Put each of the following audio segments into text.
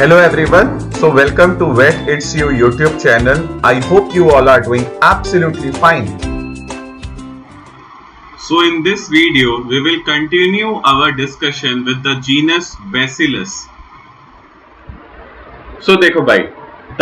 Hello everyone, so welcome to Vet It's You YouTube channel. I hope you all are doing absolutely fine. So in this video, we will continue our discussion with the genus Bacillus. So देखो भाई,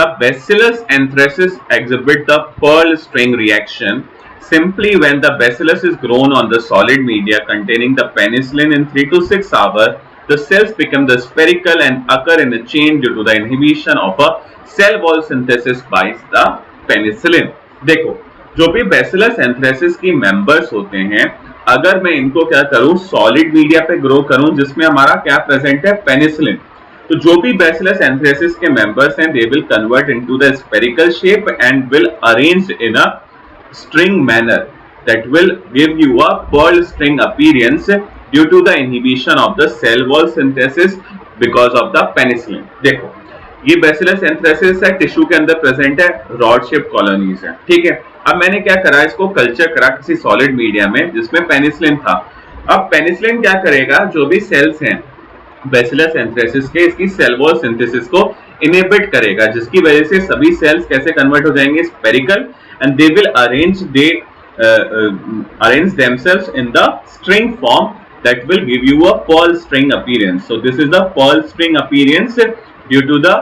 the Bacillus anthracis exhibit the pearl string reaction simply when the bacillus is grown on the solid media containing the penicillin in 3 to 6 hours. The cells become the spherical and occur in a chain due to the inhibition of a cell wall synthesis by the penicillin. देखो, जो भी Bacillus anthracis की members होते हैं, अगर मैं इनको क्या करूं, सॉलिड मीडिया पे ग्रो करूं जिसमें हमारा क्या प्रेजेंट है, पेनिसिलिन, तो जो भी Bacillus anthracis के मेंबर्स हैं, they will convert into the spherical shape and will arrange in a string manner that will give you a pearl string appearance due to the inhibition of the cell wall synthesis because of the penicillin. देखो, ये Bacillus anthracis है, tissue के अंदर present है, rod shape colonies है, ठीक है। अब मैंने क्या करा, इसको कल्चर करा किसी सॉलिड मीडिया में जिसमें पेनिसिलिन था। अब पेनिसिलिन क्या करेगा, जो भी सेल्स हैं Bacillus anthracis के, इसकी सेल वॉल सिंथेसिस को इनहिबिट करेगा, जिसकी वजह से सभी सेल्स कैसे कन्वर्ट हो जाएंगे, spherical, and they will arrange themselves in the string form that will give you a pearl string appearance. So this is the pearl string appearance due to the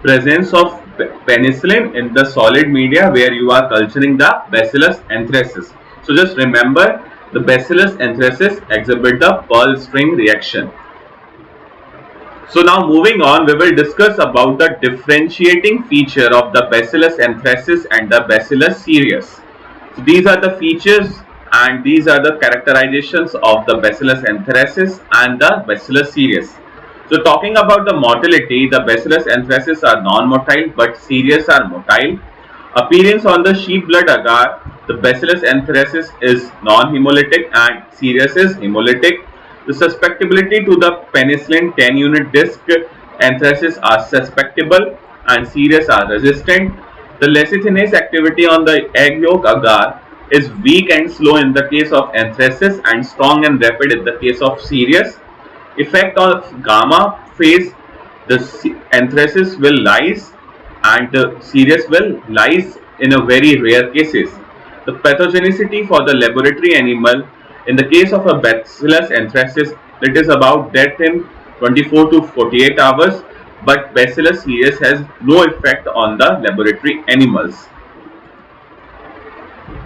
presence of penicillin in the solid media where you are culturing the Bacillus anthracis. So just remember, the Bacillus anthracis exhibit the pearl string reaction. So now moving on, we will discuss about the differentiating feature of the Bacillus anthracis and the Bacillus cereus. So these are the features and these are the characterizations of the Bacillus anthracis and the Bacillus cereus. So talking about the motility, the Bacillus anthracis are non-motile but cereus are motile. Appearance on the sheep blood agar, the Bacillus anthracis is non-hemolytic and cereus is hemolytic. The susceptibility to the penicillin 10 unit disc anthracis are susceptible and cereus are resistant. The lecithinase activity on the egg yolk agar is weak and slow in the case of anthracis and strong and rapid in the case of cereus. Effect of gamma phase, the anthracis will lyse and the cereus will lyse in a very rare cases. The pathogenicity for the laboratory animal, in the case of a Bacillus anthracis, it is about death in 24 to 48 hours, but Bacillus cereus has no effect on the laboratory animals.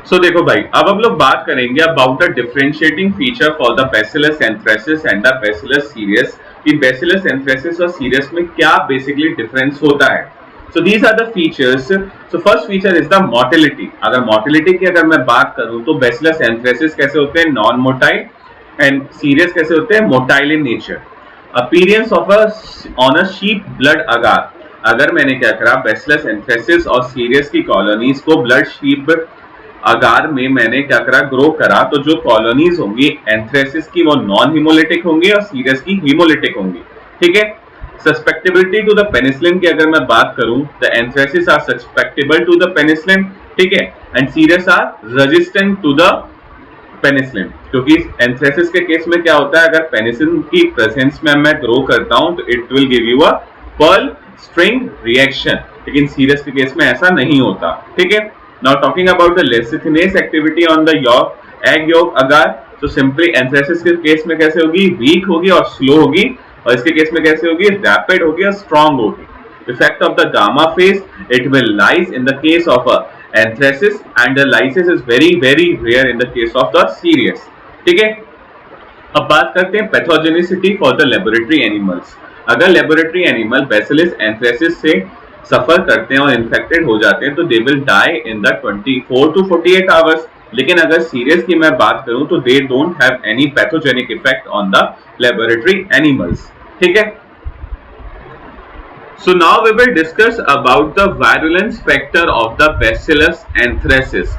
So देखो भाई, अब हम लोग बात करेंगे about the differentiating feature for the Bacillus anthracis and the Bacillus cereus, कि Bacillus anthracis और cereus में क्या basically difference होता है. So these are the features. So first feature is the motility. अगर motility की अगर मैं बात करूं तो Bacillus anthracis कैसे होते हैं, non-motile, and cereus कैसे होते हैं, motile in nature. Appearance of on a sheep blood agar. अगर मैंने क्या करा, Bacillus anthracis और cereus की colonies को blood sheep अगार में मैंने क्या करा, ग्रो करा, तो जो कॉलोनीज होंगी एंथ्रेसिस की वो नॉन हिमोलिटिक होंगी और सीरियस की हिमोलिटिक होंगी, ठीक है। सस्पेक्टेबिलिटी टू द पेनिसिलिन की अगर मैं बात करूं, the anthracis are susceptible to the penicillin, ठीक है, and cereus are resistant to the penicillin, क्योंकि एंथ्रेसिस के केस में क्या होता है, अगर पेनिसिलिन की प्रेजेंस में मैं ग्रो करता हूं तो it will give you a pearl string reaction, लेकिन सीरियस के केस में ऐसा नहीं होता, ठीक है। Now talking about the lecithinase activity on the egg yolk agar, तो सिंपली एंथ्रेसिस के केस में कैसे होगी, वीक होगी और स्लो होगी, और इसके केस में कैसे होगी, रैपिड होगी और स्ट्रॉन्ग होगी. Effect of the gamma phage, it will lyse in the case of anthracis and the lysis is very very rare in the case of the cereus, ठीक है। अब बात करते हैं pathogenicity for the laboratory animals. अगर laboratory animal Bacillus anthracis से सफर करते हैं और इन्फेक्टेड हो जाते हैं तो they will die in the 24 to 48 hours, लेकिन अगर सीरियस की मैं बात करूं तो they don't have any pathogenic effect on the laboratory animals, ठीक है। So now we will discuss about the virulence factor of the Bacillus anthracis.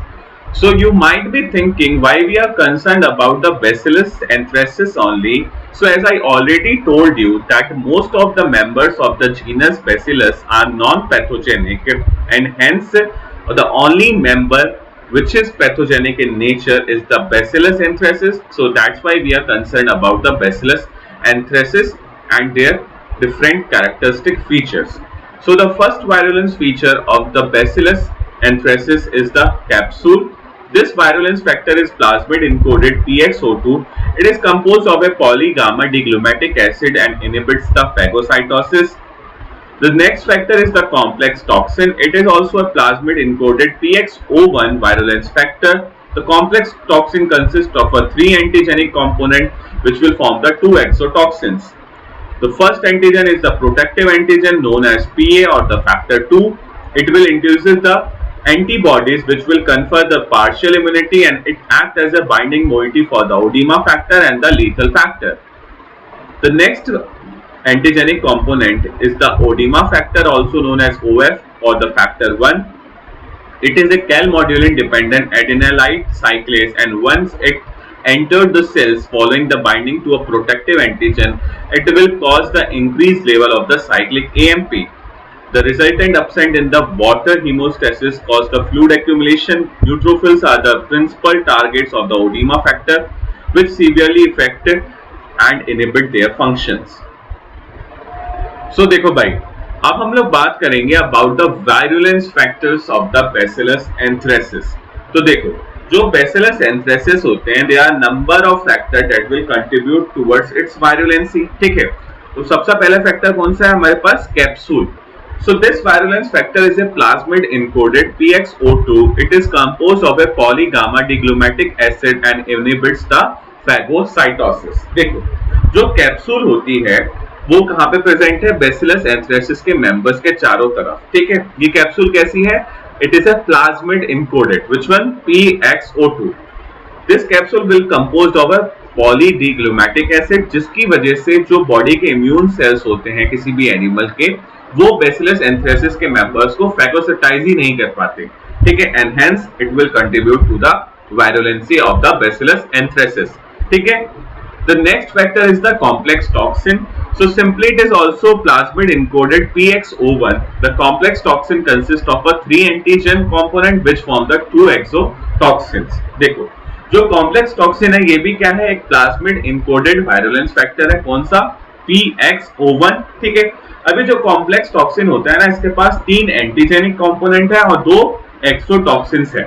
So you might be thinking why we are concerned about the Bacillus anthracis only. So as I already told you that most of the members of the genus Bacillus are non-pathogenic and hence the only member which is pathogenic in nature is the Bacillus anthracis. So that's why we are concerned about the Bacillus anthracis and their different characteristic features. So the first virulence feature of the Bacillus anthracis is the capsule. This virulence factor is plasmid encoded PXO2. It is composed of a polygamma diglumatic acid and inhibits the phagocytosis. The next factor is the complex toxin. It is also a plasmid encoded PXO1 virulence factor. The complex toxin consists of a 3 antigenic component which will form the 2 exotoxins. The first antigen is the protective antigen known as PA or the factor 2. It will induce the antibodies which will confer the partial immunity, and it acts as a binding moiety for the oedema factor and the lethal factor. The next antigenic component is the oedema factor, also known as OF or the factor 1. It is a calmodulin dependent adenylate cyclase, and once it entered the cells following the binding to a protective antigen, it will cause the increased level of the cyclic AMP. The resultant upset in the water hemostasis cause the fluid accumulation. Neutrophils are the principal targets of the oedema factor, which severely affect and inhibit their functions. So देखो भाई, अब हम लोग बात करेंगे about the virulence factors of the bacillus anthracis. तो देखो, जो बैसिलस एंथ्रेसिस होते हैं, they are number of factor that will contribute towards its virulency. ठीक है, तो सबसे पहला फैक्टर कौन सा है हमारे पास? Capsule. So this virulence factor is a plasmid encoded PXO2. It is composed of a polygamma diglumatic acid and inhibits the phagocytosis. देखो, जो कैप्सूल होती है वो कहाँ पे प्रेजेंट है? बैसिलस एंथ्रेसिस के मेंबर्स के चारों तरफ. ठीक है, ये कैप्सूल कैसी है? It is a plasmid encoded. Which one? PXO2. This capsule will composed of a polydiglumatic acid, जिसकी वजह से जो बॉडी के इम्यून सेल्स होते हैं किसी भी एनिमल के, वो बैसिलस एंथ्रेसिस के मेंबर्स को फैगोसाइटाइज ही नहीं कर पाते. ठीक है, and hence it will contribute to the virulency of the bacillus anthracis. ठीक है, the next factor is the complex toxin. So simply it is also plasmid encoded PXO1. The complex toxin consists of a 3 antigen component which form the 2 exotoxins. देखो, जो complex toxin है ये भी क्या है? एक plasmid encoded virulence factor है. कौन सा? PXO1. ठीक है, अभी जो कॉम्प्लेक्स टॉक्सिन होता है ना, इसके पास 3 एंटीजेनिक कंपोनेंट है और 2 एक्सोटॉक्सिन्स है.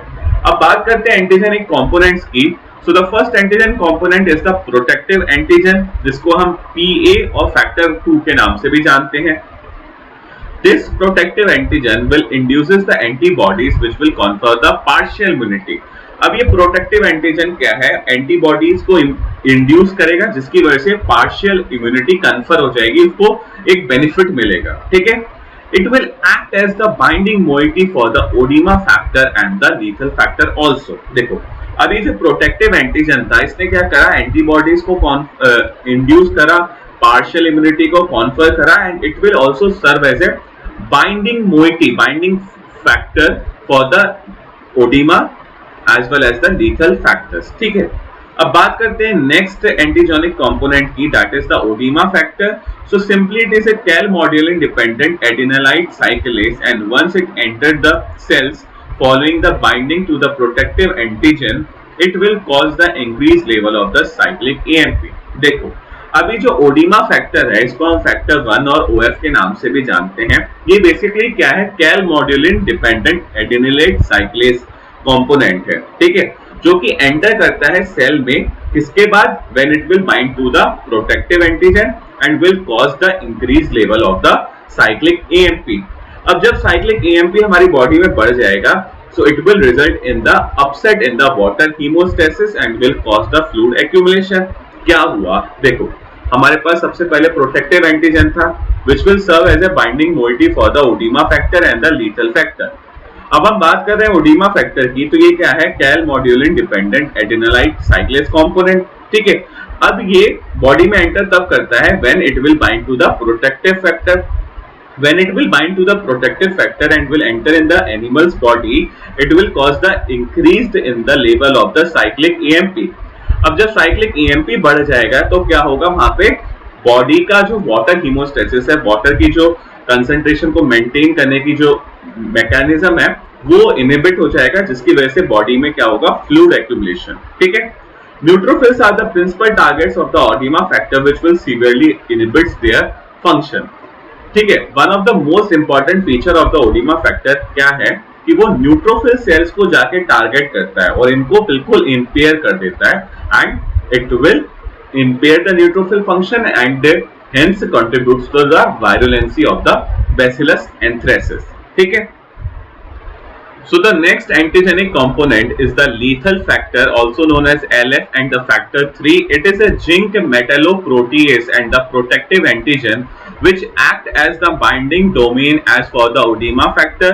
अब बात करते हैं एंटीजेनिक कंपोनेंट्स की. So the first antigen component is the protective antigen, जिसको हम PA और फैक्टर 2 के नाम से भी जानते हैं. This protective antigen will induces the antibodies which will confer the partial immunity. अब ये प्रोटेक्टिव एंटीजन क्या है? एंटीबॉडीज को इंड्यूस करेगा, जिसकी वजह से पार्शियल इम्यूनिटी कन्फर हो जाएगी, उसको एक बेनिफिट मिलेगा. ठीक है, it will act as the binding moiety for the oedema factor and the lethal factor also. देखो, अभी जो प्रोटेक्टिव एंटीजन था, इसने क्या करा? एंटीबॉडीज को इंड्यूस करा, पार्शियल इम्यूनिटी को कॉन्फर करा, and it will also serve as a binding moiety, binding factor for the oedema as well as the lethal factors. ठीक है, अब बात करते हैं नेक्स्ट एंटीजेनिक कंपोनेंट की, that is the oedema factor. So simply it is a calmodulin dependent adenylate cyclase, and once it entered the cells following the binding to the protective antigen, it will cause the increased level of the cyclic AMP. देखो, अभी जो oedema factor है, इसको हम factor 1 और OF के नाम से भी जानते हैं. ये बेसिकली क्या है? calmodulin dependent adenylate cyclase component है. ठीक है, जो कि एंटर करता है सेल में, किसके बाद? When it will bind to the protective antigen and will cause the increase level of the cyclic AMP. अब जब साइक्लिक AMP हमारी बॉडी में बढ़ जाएगा, so it will result in the upset in the water haemostasis and will cause the fluid accumulation. क्या हुआ? देखो, हमारे पास सबसे पहले प्रोटेक्टिव एंटीजन था which will serve as a binding moiety for the oedema factor and the lethal factor. अब हम बात कर रहे हैं ओडिमा फैक्टर की, तो ये क्या है? calmodulin dependent adenylate cyclase component. ठीक है, अब ये बॉडी में एंटर तब करता है when it will bind to the protective factor. When it will bind to the protective factor and will enter in the animal's body, it will cause the increased in the level of the cyclic AMP. अब जब cyclic AMP बढ़ जाएगा तो क्या होगा? वहां पे body का जो वाटर हीमोस्टेसिस है, वाटर की जो कंसंट्रेशन को मेंटेन करने की जो मैकेनिज्म है, वो इनहिबिट हो जाएगा, जिसकी वजह से बॉडी में क्या होगा? Fluid accumulation. ठीक है, neutrophils are the principal targets of the oedema factor which will severely inhibits their function. ठीक है, one of the most important feature of the oedema factor क्या है कि वो न्यूट्रोफिल सेल्स को जाके टारगेट करता है और इनको बिल्कुल इंपेयर कर देता है and it will impair the neutrophil function and hence contributes to the virulency of the bacillus anthracis. ठीक है, so the next antigenic component is the lethal factor, also known as LF, and the factor 3. It is a zinc metalloprotease and the protective antigen which act as the binding domain as for the oedema factor.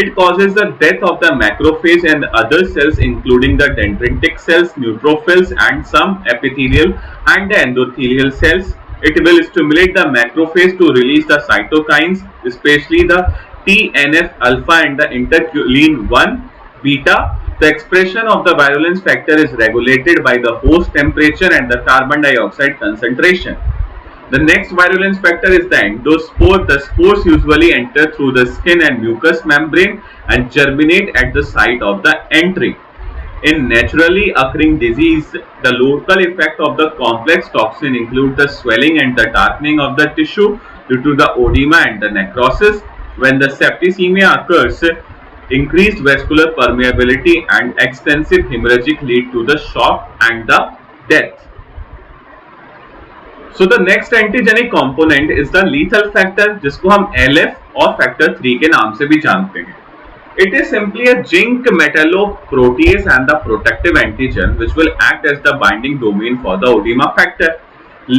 It causes the death of the macrophage and other cells including the dendritic cells, neutrophils and some epithelial and endothelial cells. It will stimulate the macrophage to release the cytokines, especially the TNF alpha and the interleukin 1 beta. The expression of the virulence factor is regulated by the host temperature and the carbon dioxide concentration. The next virulence factor is the endospore. The spores usually enter through the skin and mucous membrane and germinate at the site of the entry. In naturally occurring disease, the local effect of the complex toxin include the swelling and the darkening of the tissue due to the oedema and the necrosis. When the septicemia occurs, increased vascular permeability and extensive hemorrhagic lead to the shock and the death. So the next antigenic component is the lethal factor, जिसको हम LF और factor 3 के नाम से भी जानते हैं. It is simply a zinc metalloprotease and the protective antigen which will act as the binding domain for the oedema factor.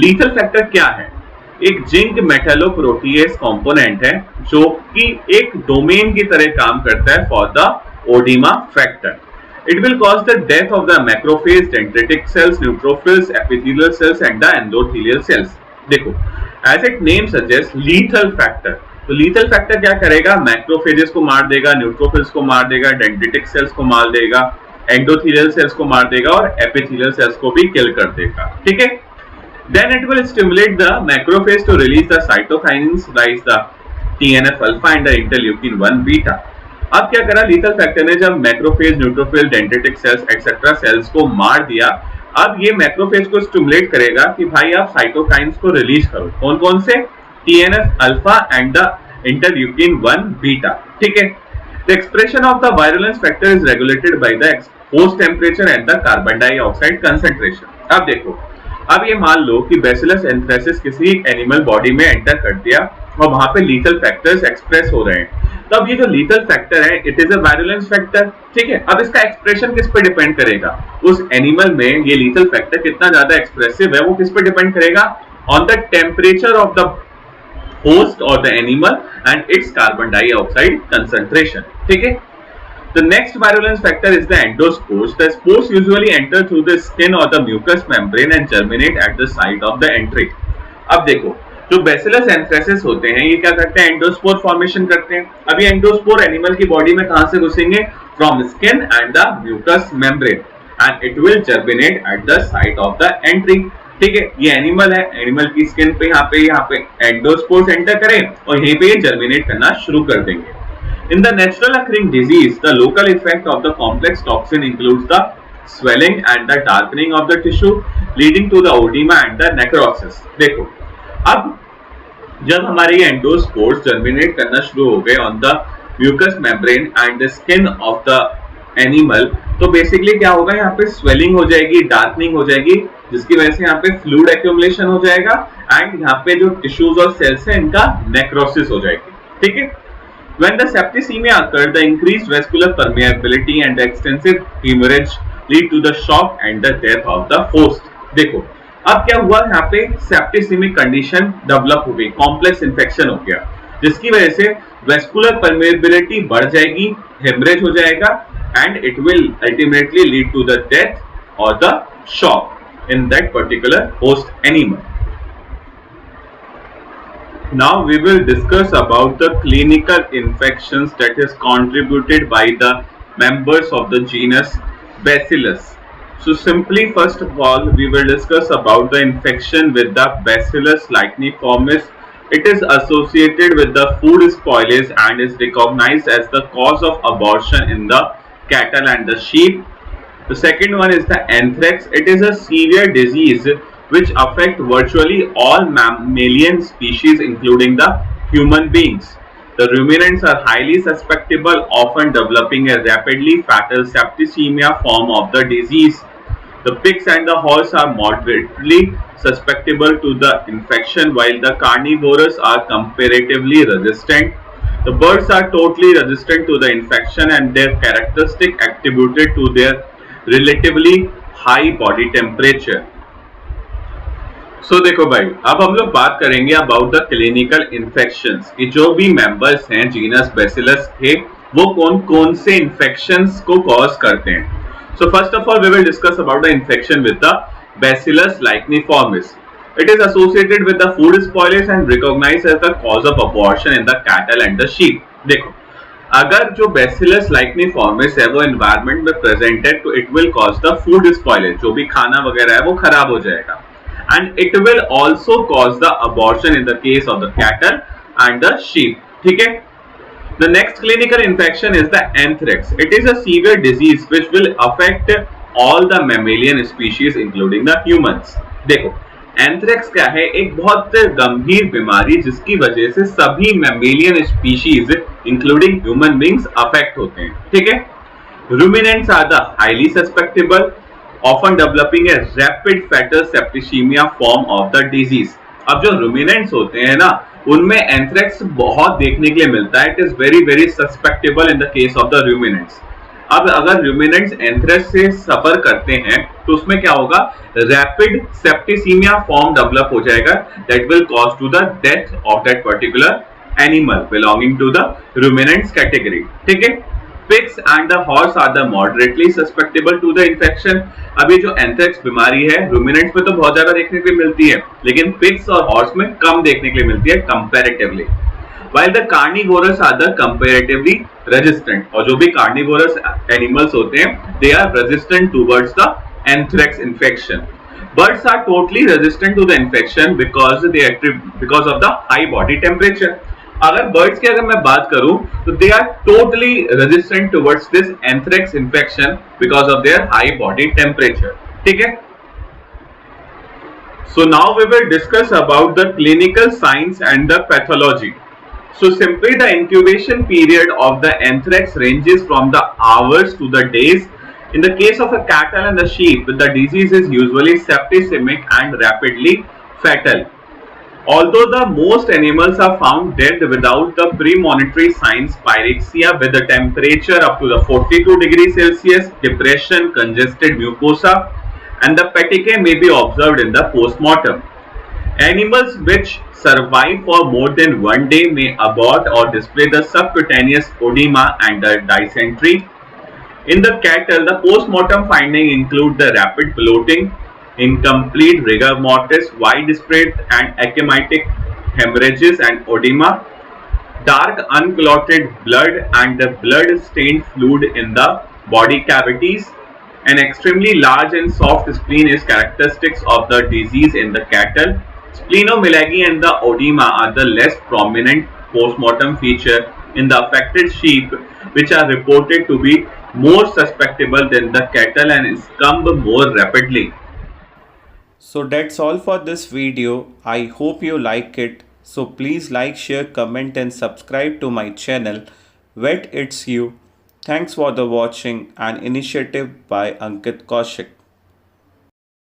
Lethal factor क्या है? एक जिंक मेटालोप्रोटीएज कंपोनेंट है जो कि एक डोमेन की तरह काम करता है for the oedema factor. It will cause the death of the macrophage, dendritic cells, neutrophils, epithelial cells and the endothelial cells. देखो, as it name suggest, lethal factor. तो लीथल फैक्टर क्या करेगा? मैक्रोफेजेस को मार देगा, न्यूट्रोफिल्स को मार देगा, डेंड्रिटिक सेल्स को मार देगा, एंडोथेलियल सेल्स को मार देगा और एपिथेलियल सेल्स को भी किल कर देगा. ठीक है, then it will stimulate the macrophage to release the cytokines like the TNF alpha and the interleukin 1 beta. अब क्या करा लीथल फैक्टर ने? जब macrophage, neutrophil, dendritic cells etcetera cells को मार दिया, अब ये मैक्रोफेज को स्टिमुलेट करेगा कि भाई आप साइटोकाइंस को रिलीज करो. कौन कौन से? TNF alpha and the interleukin 1 beta. ठीक है, the expression of the virulence factor is regulated by the host temperature and the carbon dioxide concentration. अब देखो, अब ये मान लो कि बैसिलस एंथ्रेसिस किसी एनिमल बॉडी में एंटर कर दिया और वहां पे लीथल फैक्टर्स एक्सप्रेस हो रहे हैं. तब ये जो लीथल फैक्टर है, it is a virulence factor. ठीक है, अब इसका एक्सप्रेशन किस पे डिपेंड करेगा? उस एनिमल में ये लीथल फैक्टर कितना ज्यादा एक्सप्रेसिव है वो किस पे डिपेंड करेगा? On the temperature of the host और the animal and its carbon dioxide concentration. ठीक है, the next virulence factor is the endospores. The spores usually enter through the skin or the mucous membrane and germinate at the site of the entry. अब देखो, जो bacillus anthracis होते हैं ये क्या करते हैं? एंडोस्पोर फॉर्मेशन करते हैं. अब ये एंडोस्पोर एनिमल की बॉडी में कहां से घुसेंगे? From skin and the mucous membrane and it will germinate at the site of the entry. ठीक है, ये एनिमल है, एनिमल की स्किन पे यहाँ पे एंडोस्पोर्स एंटर करें और यहीं पे ये जर्मिनेट करना शुरू कर देंगे. In the natural occurring disease, the local effect of the complex toxin includes the swelling and the darkening of the tissue, leading to the oedema and the necrosis. देखो, अब जब हमारे ये एंडोस्पोर्स जर्मिनेट करना शुरू हो गए on the mucous membrane and the skin of the animal, तो बेसिकली क्या होगा? यहाँ पे स्वेलिंग हो जाएगी, डार्कनिंग हो जाएगी, जिसकी वजह से यहाँ पे फ्लूइड एक्यूमुलेशन हो जाएगा एंड यहाँ पे जो टिश्यूज और सेल्स है इनका नेक्रोसिस हो जाएगी. ठीक है, when the septicemia occurred, the increased vascular permeability and the extensive hemorrhage lead to the shock and the death of the host. देखो, अब क्या हुआ? यहाँ पे सेप्टिसेमिक कंडीशन डेवलप हो गई, कॉम्प्लेक्स इन्फेक्शन हो गया, जिसकी वजह से वेस्कुलर परमेबिलिटी बढ़ जाएगी, हेमरेज हो जाएगा and it will ultimately lead to the death और the shock in that particular host animal. Now we will discuss about the clinical infections that is contributed by the members of the genus Bacillus. So simply first of all we will discuss about the infection with the Bacillus licheniformis. It is associated with the food spoilage and is recognized as the cause of abortion in the cattle and the sheep. The second one is the anthrax. It is a severe disease which affect virtually all mammalian species, including the human beings. The ruminants are highly susceptible, often developing a rapidly fatal septicemia form of the disease. The pigs and the horse are moderately susceptible to the infection, while the carnivores are comparatively resistant. The birds are totally resistant to the infection, and their characteristic attributed to their relatively high body temperature. देखो भाई, अब हम लोग बात करेंगे about the clinical infections कि जो भी मेंबर्स हैं जीनस बैसिलस के, वो कौन कौन से इन्फेक्शंस को कॉज करते हैं. So first of all we will discuss about the infection with the bacillus licheniformis. It is associated with the food spoilage and recognized as the cause of abortion in the cattle and the sheep. देखो, अगर जो Bacillus licheniformis है वो environment में present है तो it will cause the food spoilage, जो भी खाना वगैरह है वो खराब हो जाएगा, and it will also cause the abortion in the case of the cattle and the sheep. ठीक है. The next clinical infection is the anthrax. It is a severe disease which will affect all the mammalian species including the humans. देखो, anthrax क्या है? एक बहुत गंभीर बीमारी जिसकी वजह से सभी mammalian species including human beings affect होते हैं. ठीक है. Ruminants are the highly susceptible, often developing a rapid fatal septicaemia form of the disease. अब जो रुमिनेंट्स होते हैं ना, उनमें एंथ्रेक्स बहुत देखने के लिए मिलता है. It is very very susceptible in the case of the ruminants. अब अगर रुमिनेंट्स एंथ्रेक्स से सफर करते हैं तो उसमें क्या होगा? रैपिड सेप्टिसीमिया फॉर्म डेवलप हो जाएगा, that will cause to the death of that particular animal belonging to the ruminants category. ठीक है. Pigs and the horse are the moderately susceptible to the infection. अब ये जो एंथ्रेक्स बीमारी है रुमिनेंट्स में तो बहुत ज्यादा देखने के लिए मिलती है, लेकिन पिग्स और हॉर्स में कम देखने के लिए मिलती है comparatively. While the carnivorous are the comparatively resistant, और जो भी carnivorous animals होते हैं, they are resistant towards the anthrax infection. Birds are totally resistant to the infection because of the high body temperature. अगर birds की अगर मैं बात करूं तो they are totally resistant towards this anthrax infection because of their high body temperature. ठीक है. So now we will discuss about the clinical signs and the pathology. So simply the incubation period of the anthrax ranges from the hours to the days. In the case of a cattle and the sheep, the disease is usually septicemic and rapidly fatal. Although the most animals are found dead without the premonitory signs, pyrexia with a temperature up to the 42 degrees Celsius, depression, congested mucosa, and the petechiae may be observed in the postmortem. Animals which survive for more than one day may abort or display the subcutaneous edema and the dysentery. In the cattle, the postmortem findings include the rapid bloating, incomplete rigor mortis, widespread and ecchymatic hemorrhages and edema, dark unclotted blood and the blood-stained fluid in the body cavities. An extremely large and soft spleen is characteristics of the disease in the cattle. Splenomegaly and the edema are the less prominent postmortem feature in the affected sheep, which are reported to be more susceptible than the cattle and succumb more rapidly. So that's all for this video. I hope you like it. So please like, share, comment and subscribe to my channel Vet It's You. Thanks for the watching, an initiative by Ankit Kaushik.